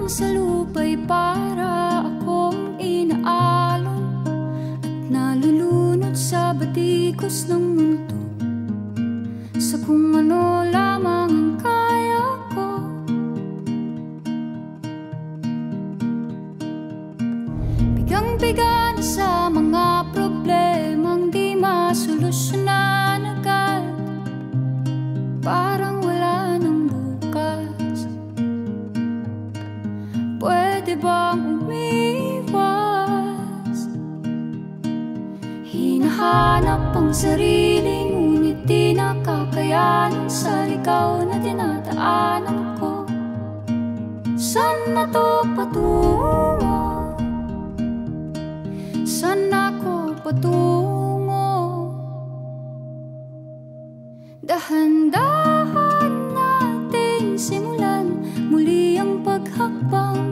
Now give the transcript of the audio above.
sa lupa'y para akong inaalon at nalulunod sa batikos ng mundo, sa kung ano lamang ang kaya ko. Bigang-biga na sa mga problemang di masolusyonan agad, parang wala nang bukas. Pwede bang umiwas? Hinahanap ang sarili, ngunit di nakakayanan sa ligaw na dinadaanan ko. Saan na to patungo? Saan ako patungo? Dahan-dahan nating simulan muli ang paghakbang